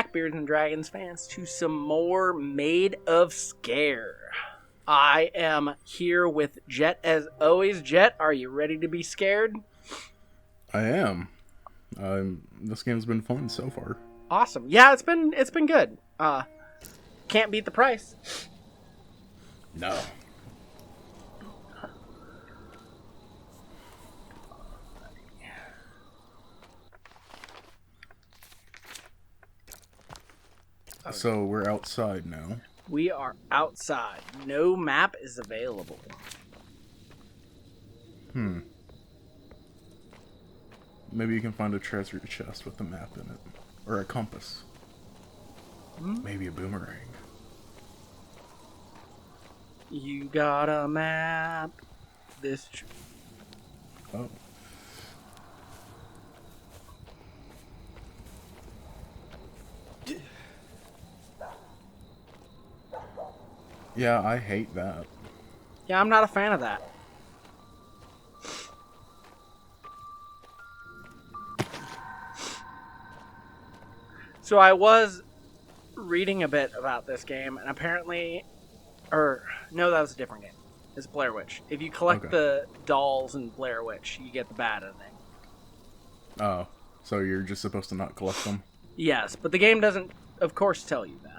back, Beards and Dragons fans, to some more Maid of Sker. I am here with Jet as always. Jet, are you ready to be scared? I am. This game's been fun so far. Awesome. Yeah, it's been good. Can't beat the price. No. So we're outside now. We are outside. No map is available. Maybe you can find a treasure chest with a map in it. Or a compass. Maybe a boomerang. You got a map. Oh. Yeah, I hate that. Yeah, I'm not a fan of that. So I was reading a bit about this game, and apparently... no, that was a different game. It's Blair Witch. If you collect the dolls in Blair Witch, you get the bad ending. Oh, so you're just supposed to not collect them? Yes, but the game doesn't, of course, tell you that.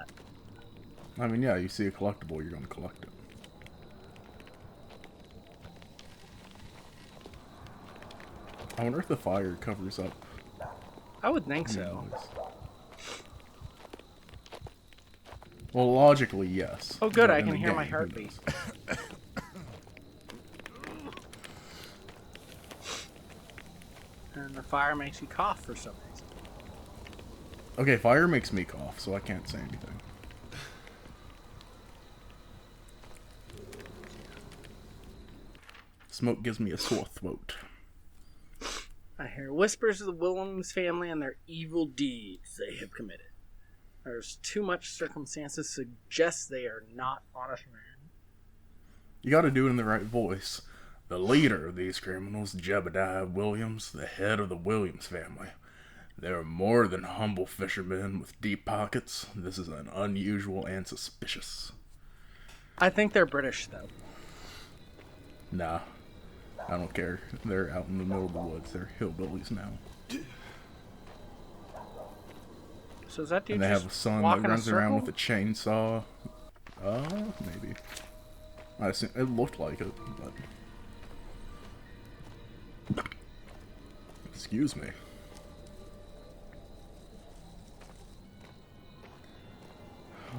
I mean, yeah, you see a collectible, you're going to collect it. I wonder if the fire covers up. I would think so. Well, logically, yes. Oh, good, I can hear my heartbeat. And the fire makes you cough for some reason. Okay, fire makes me cough, so I can't say anything. Smoke gives me a sore throat. I hear whispers of the Williams family and their evil deeds they have committed. There's too much circumstances suggest they are not honest men. You gotta do it in the right voice. The leader of these criminals, Jebediah Williams, the head of the Williams family. They are more than humble fishermen with deep pockets. This is an unusual and suspicious. I think they're British, though. Nah. I don't care. They're out in the middle of the woods. They're hillbillies now. So is that dude and they just have a son walking that runs a around circle? with a chainsaw. Maybe. I assume it looked like it, but... Excuse me.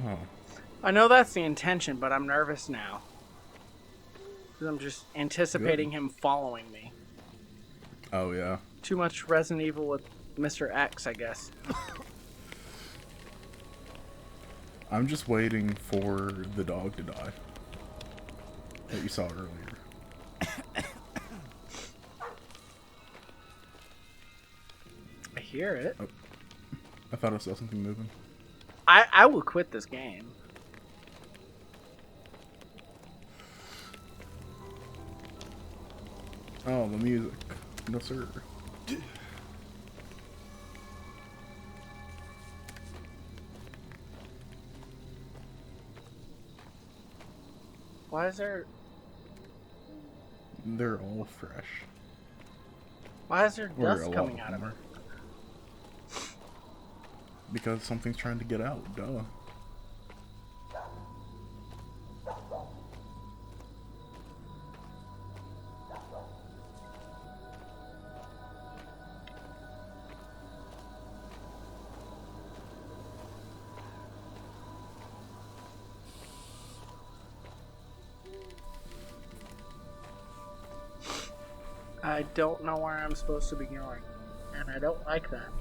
Huh. I know that's the intention, but I'm nervous now. Because I'm just anticipating him following me. Oh, yeah. Too much Resident Evil with Mr. X, I guess. I'm just waiting for the dog to die. That you saw earlier. I hear it. Oh. I thought I saw something moving. I will quit this game. Oh, the music. No, sir. Why is there... They're all fresh. Why is there Or a dust lot coming of out of them her? Because something's trying to get out, duh. I don't know where I'm supposed to be going. And I don't like that.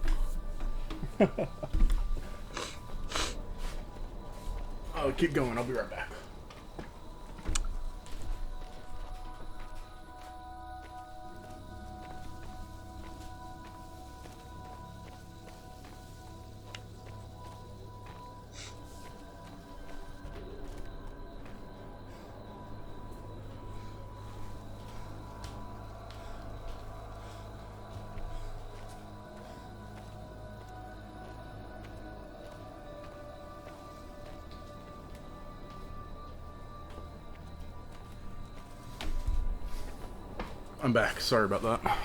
Oh, keep going. I'll be right back. I'm back. Sorry about that.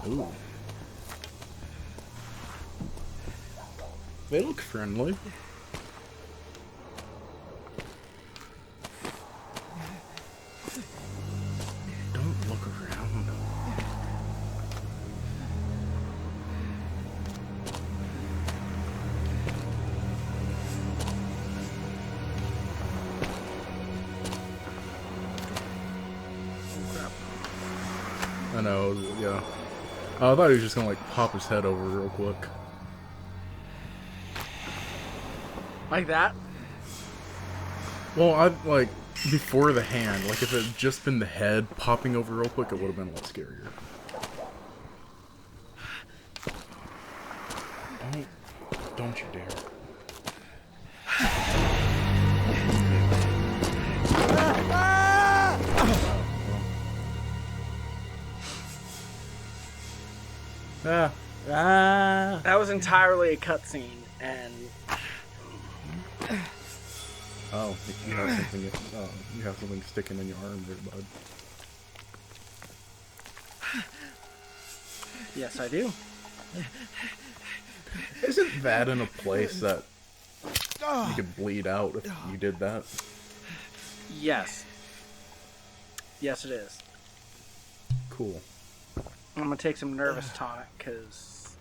Ooh. They look friendly. Don't look around. I know, yeah. I thought he was just gonna like pop his head over real quick. Like that? Well, I like before the hand. Like if it had just been the head popping over real quick, it would have been a lot scarier. Don't you dare! That was entirely a cutscene, and oh, you have something sticking in your arm there, bud. yes, I do. Isn't that in a place that you could bleed out if you did that? Yes. Yes, it is. Cool. I'm gonna take some nervous tonic, because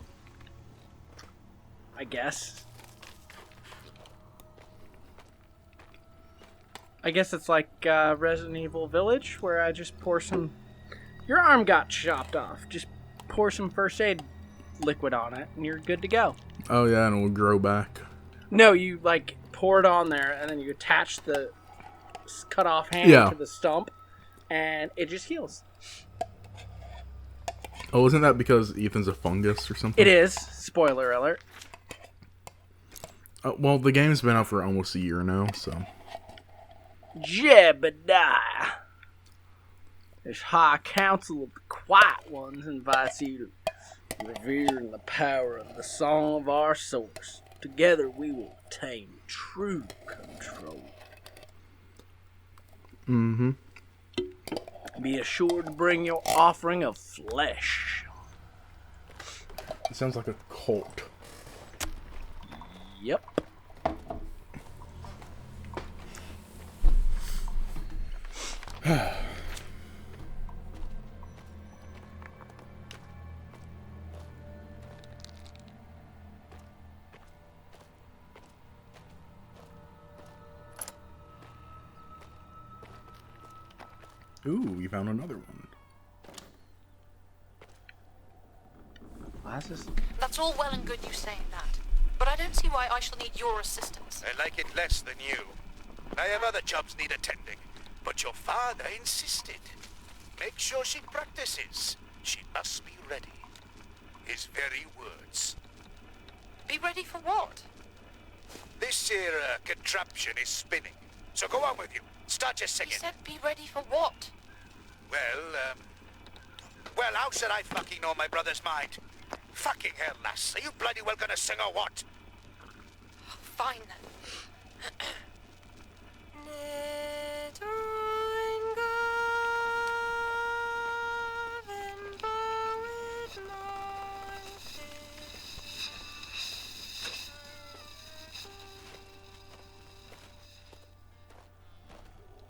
I guess it's like Resident Evil Village, where I just pour some... Your arm got chopped off. Just pour some first aid liquid on it, and you're good to go. Oh yeah, and it will grow back. No, you like pour it on there, and then you attach the cut off hand to the stump, and it just heals. Oh, isn't that because Ethan's a fungus or something? It is. Spoiler alert. Well, the game's been out for almost a year now, so... Jebediah. This High Council of the Quiet Ones invites you to revere in the power of the song of our source. Together we will obtain true control. Mm-hmm. Be assured to bring your offering of flesh. It sounds like a cult. Yep. Ooh, we found another one. Why is this? That's all well and good you saying that, but I don't see why I shall need your assistance. I like it less than you. I have other jobs need attending, but your father insisted. Make sure she practices. She must be ready. His very words. Be ready for what? This here contraption is spinning, so go on with you. Start your singing. He said be ready for what? Well, how should I fucking know my brother's mind? Fucking hell, lass, are you bloody well gonna sing or what? Fine then.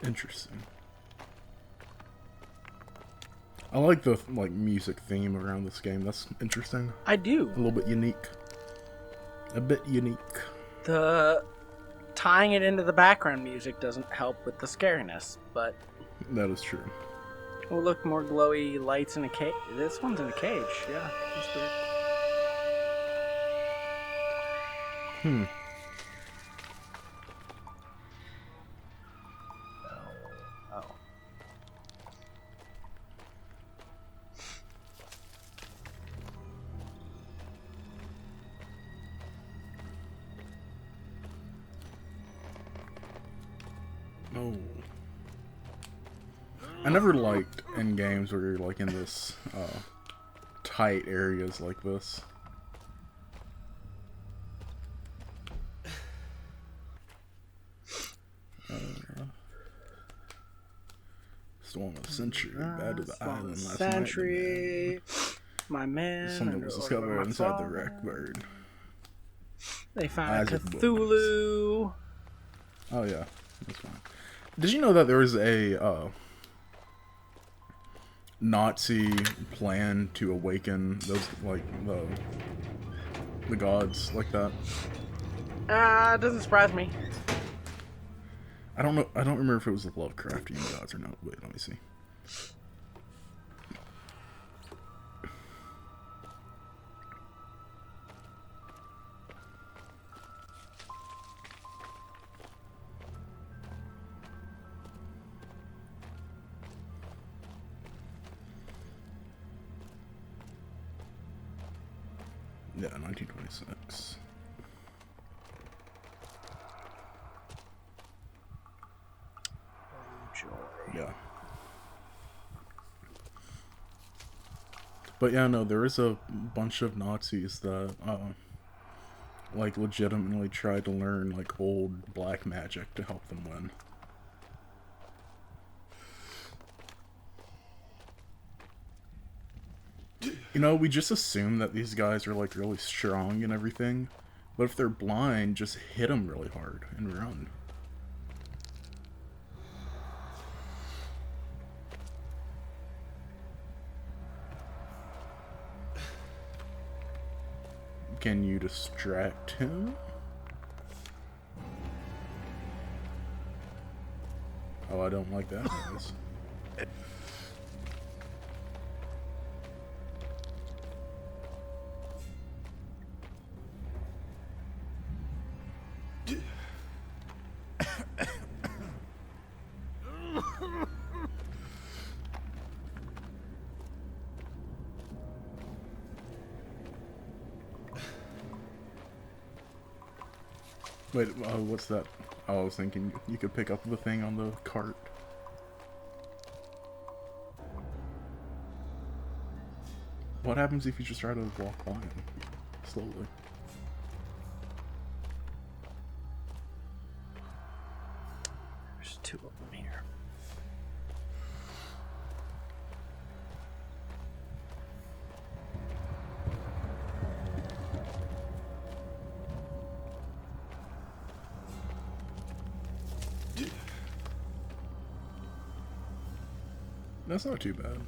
Interesting. I like the music theme around this game. That's interesting. I do. A little bit unique. A bit unique. The tying it into the background music doesn't help with the scariness, but That is true. oh look, more glowy lights in a cage. This one's in a cage. Yeah, that's weird. Hmm. Oh. Oh. I never liked in games where you're like in this tight areas like this. Storm of the Century, Bad of the Island last Century. night. My man. Something was discovered inside the wreck bird. They found Isaac Cthulhu. Oh yeah, that's fine. Did you know that there was a Nazi plan to awaken those like the gods like that? It doesn't surprise me. I don't know. I don't remember if it was the Lovecraftian gods or not. Wait, let me see. Yeah, 1926. Yeah. But yeah, no, there is a bunch of Nazis that, like, legitimately tried to learn, like, old black magic to help them win. You know, we just assume that these guys are, like, really strong and everything. But if they're blind, just hit them really hard and run. Can you distract him? Oh, I don't like that noise. Wait, what's that? Oh, I was thinking you could pick up the thing on the cart. What happens if you just try to walk by him slowly? There's two of them here. That's not too bad.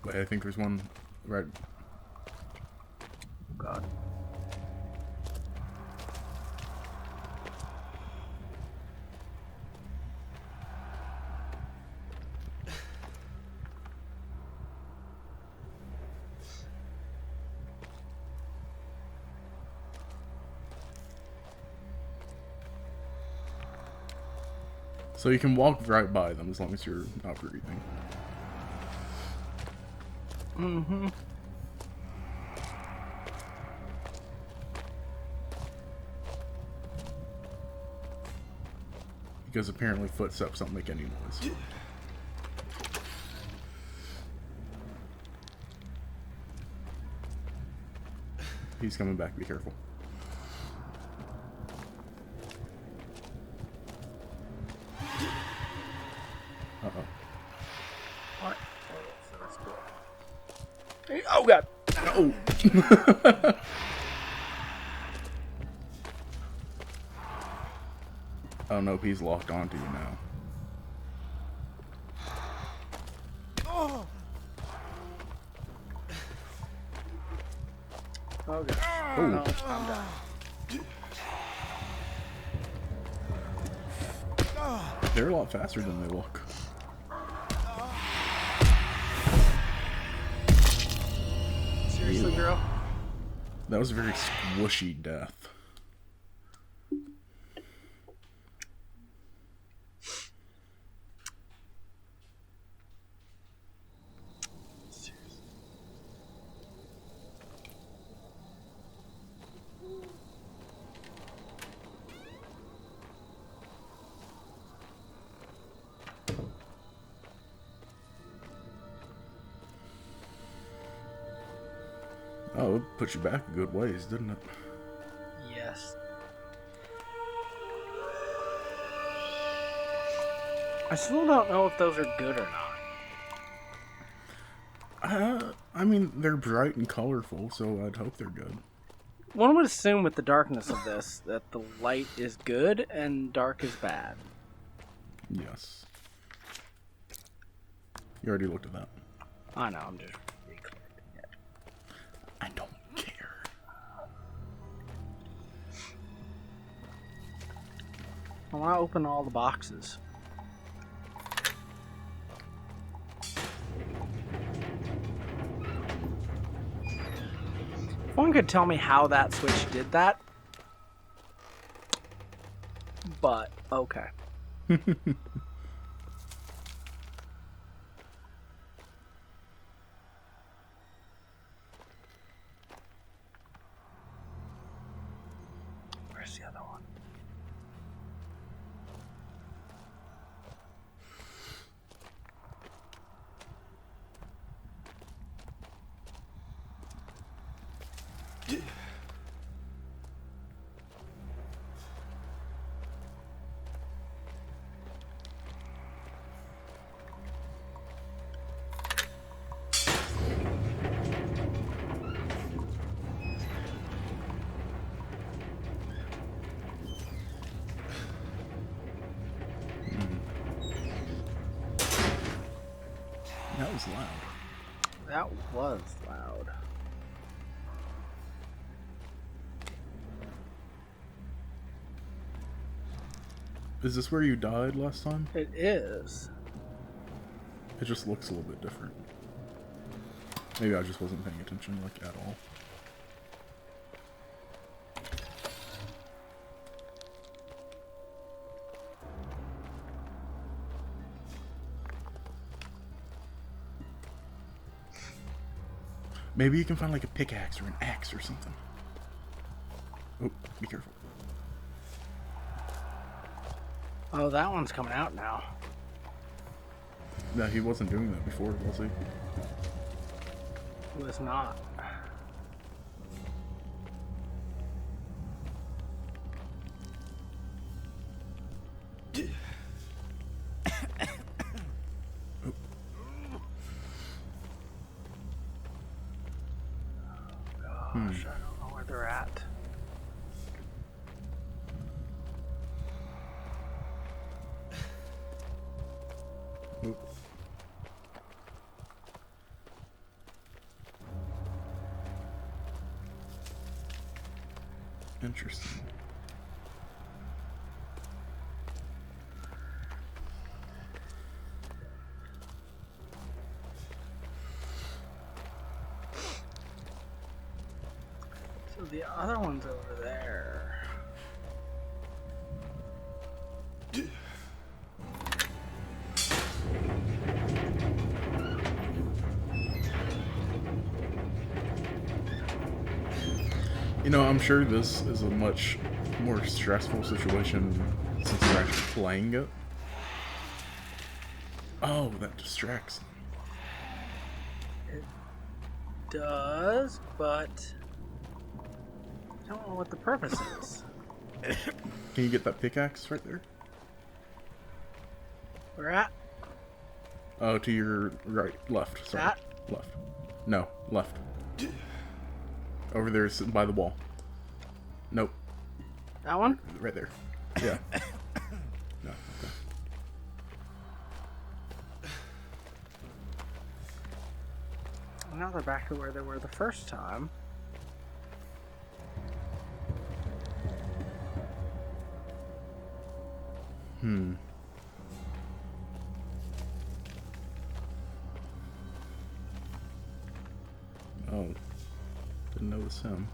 Wait, I think there's one right. Oh God. So you can walk right by them as long as you're not breathing. Mm-hmm. Because apparently footsteps don't make any noise. He's coming back, be careful. Uh-oh. What? So that's cool. Oh God! Oh! Oh nope, he's locked onto you now. Oh God! Oh. No, I'm done. They're a lot faster than they look. Seriously, girl? That was a very squishy death. it put you back a good ways, didn't it? Yes. I still don't know if those are good or not. I mean, they're bright and colorful, so I'd hope they're good. One would assume with the darkness of this that the light is good and dark is bad. Yes. You already looked at that. I know, I'm just recollecting it. I don't care. I want to open all the boxes. If one could tell me how that switch did that, but okay. Where's the other one? That was loud. That was loud. Is this where you died last time? It is. It just looks a little bit different. Maybe I just wasn't paying attention, like, at all. Maybe you can find, like, a pickaxe or an axe or something. Oh, be careful. Oh, that one's coming out now. No, he wasn't doing that before, was he? It was not. Gosh, I don't know where they're at. Oop. Interesting. So the other one's over there. You know, I'm sure this is a much more stressful situation since you're actually playing it. Oh, that distracts them. It does, but I don't know what the purpose is. Can you get that pickaxe right there? Where at? Oh, to your right, left. Sorry, That? left. No, left. Over there, sitting by the wall. Nope, That one? right there. Yeah. No. Okay. Now they're back to where they were the first time. Oh, didn't notice him.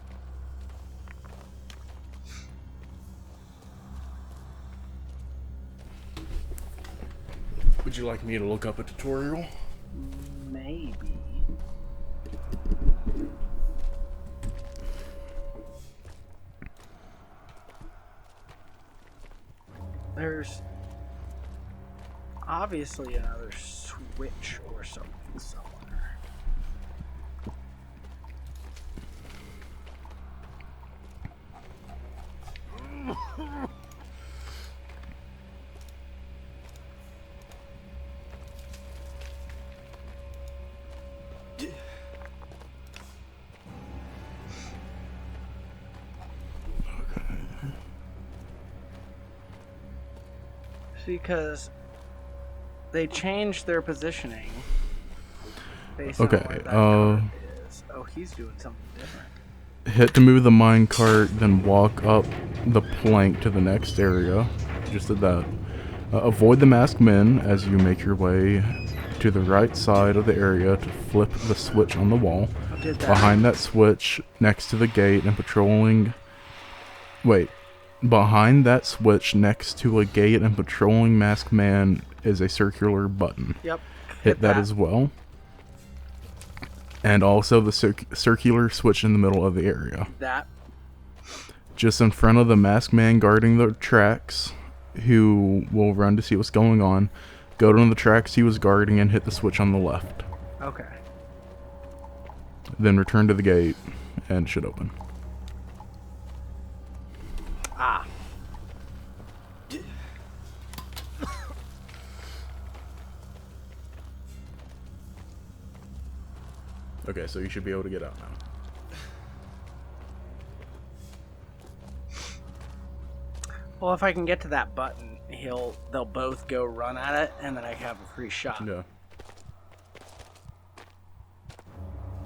Would you like me to look up a tutorial? Maybe. There's obviously another switch or something somewhere. Because they changed their positioning based on Okay, where that card is. Oh, he's doing something different. hit to move the minecart, then walk up the plank to the next area. Just did that. Avoid the masked men as you make your way to the right side of the area to flip the switch on the wall. I did that. Behind that switch, next to the gate and patrolling... Wait. Behind that switch, next to a gate and patrolling masked man, is a circular button. Yep. Hit that as well. And also the circular switch in the middle of the area. That. Just in front of the masked man guarding the tracks, who will run to see what's going on. Go to the tracks he was guarding and hit the switch on the left. Okay. Then return to the gate and it should open. Ah. Okay, so you should be able to get out now. Well, if I can get to that button, they'll both go run at it, and then I have a free shot. Yeah.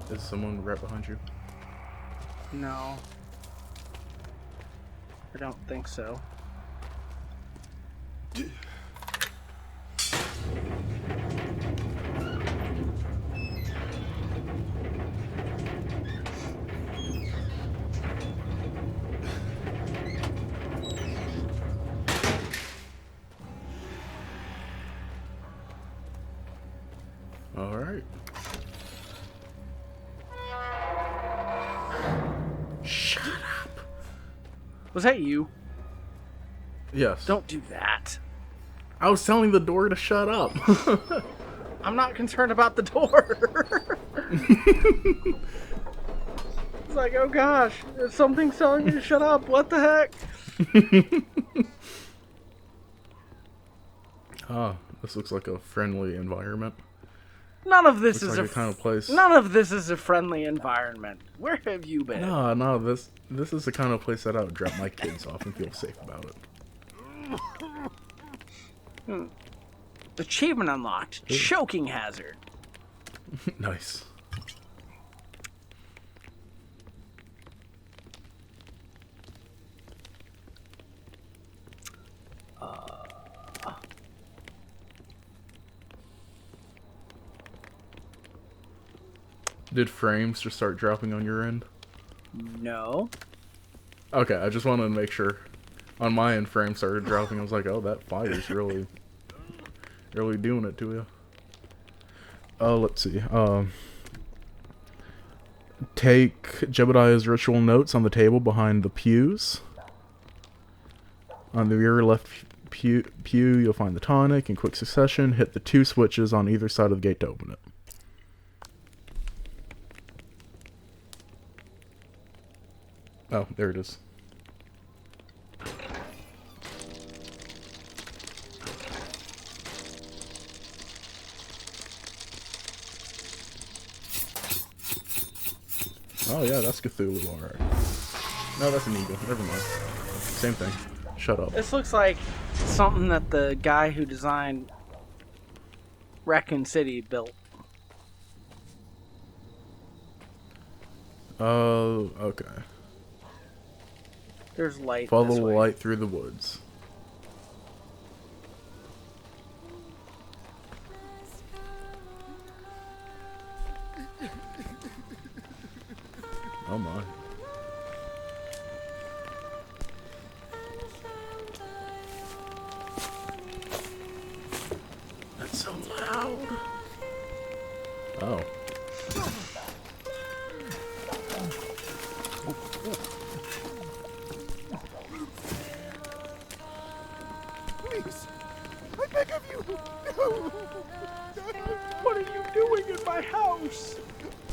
Is someone right behind you? No. I don't think so. All right. Shut up. Was that you? Yes. Don't do that. I was telling the door to shut up. I'm not concerned about the door. It's like, oh gosh, is something telling me to shut up? What the heck? Ah, this looks like a friendly environment. None of this Looks is like a kind of place. None of this is a friendly environment. Where have you been? No, this is the kind of place that I would drop my kids off and feel safe about it. Achievement unlocked. Choking hazard. Nice. Did frames just start dropping on your end? No. Okay, I just wanted to make sure. On my end, frames started dropping. I was like, oh, that fire's really doing it to you. Let's see. Take Jebediah's ritual notes on the table behind the pews. On the rear left pew, you'll find the tonic in quick succession. Hit the 2 switches on either side of the gate to open it. Oh, there it is. Oh yeah, that's Cthulhu, alright. No, that's an eagle. Never mind. Same thing. Shut up. This looks like something that the guy who designed Raccoon City built. Oh, okay. There's light. Follow this the way. light through the woods. Oh my. That's so loud. Oh. Please, I beg of you. No. What are you doing in my house?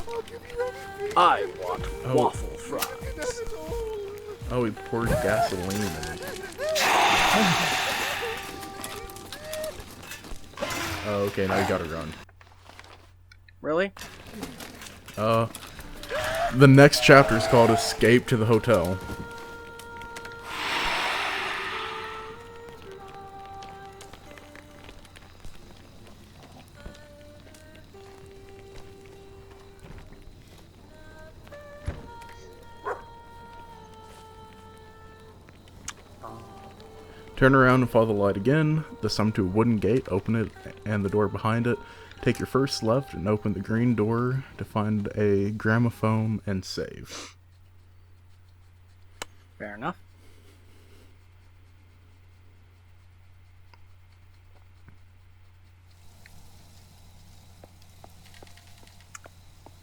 I'll give you anything. I want Oh. waffle fries. That is all. Oh, he poured gasoline in it. Oh, okay, now you gotta run. Really? The next chapter is called Escape to the Hotel. Turn around and follow the light again, this time to a wooden gate, open it and the door behind it. Take your first left and open the green door to find a gramophone and save. Fair enough.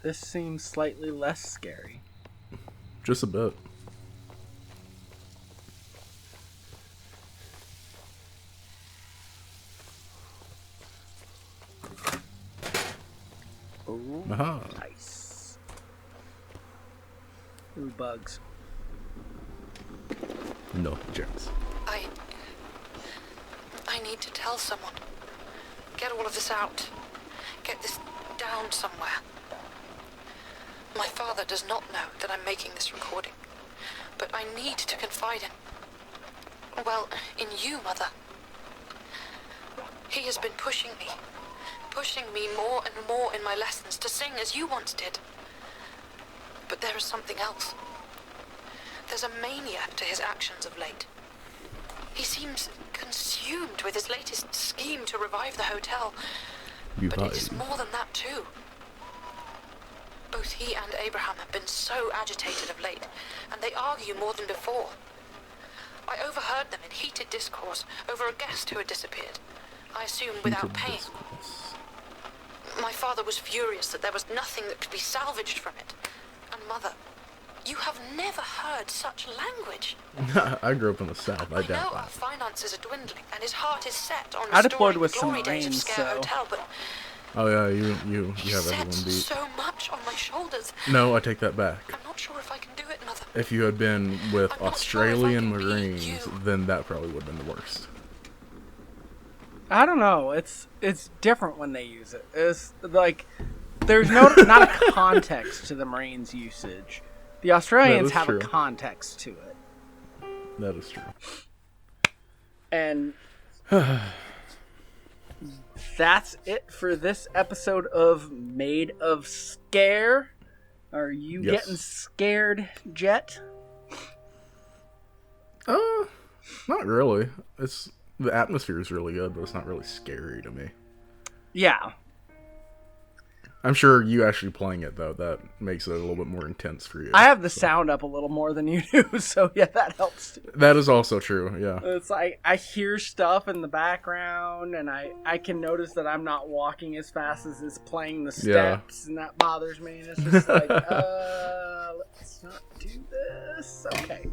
This seems slightly less scary. Just a bit. Oh, Aha. nice. Ooh, bugs. No chance. I need to tell someone. Get all of this out. Get this down somewhere. My father does not know that I'm making this recording, but I need to confide in you, Mother. He has been pushing me more and more in my lessons to sing as you once did. But there is something else. There's a mania to his actions of late. He seems consumed with his latest scheme to revive the hotel. But it is more than that too. Both he and Abraham have been so agitated of late, and they argue more than before. I overheard them in heated discourse over a guest who had disappeared, I assume without paying. My father was furious that there was nothing that could be salvaged from it. And Mother, you have never heard such language. I grew up in the South. I know doubt our that. finances are dwindling, and his heart is set on I deployed restoring with the some glory days of Marines, Sker so... Hotel, but Oh yeah, you have set everyone beat. so much on my shoulders. No, I take that back. I'm not sure if I can do it, Mother. If you had been with I'm not sure if I Australian can beat Marines, you. then that probably would have been the worst. I don't know. It's different when they use it. It's like there's not a context to the Marines' usage. The Australians have true. a context to it. That is true. And that's it for this episode of Maid of Sker. Are you getting scared, Jet? Not really. The atmosphere is really good, but it's not really scary to me. Yeah. I'm sure you actually playing it, though, that makes it a little bit more intense for you. I have the sound up a little more than you do, so yeah, that helps too. That is also true, yeah. It's like I hear stuff in the background, and I can notice that I'm not walking as fast as it's playing the steps, and that bothers me. And it's just like, let's not do this. Okay.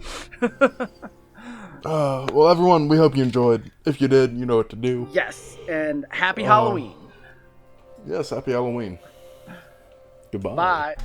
Well, everyone, we hope you enjoyed. If you did, you know what to do. Yes, and happy Halloween. Yes, happy Halloween. Goodbye. Bye.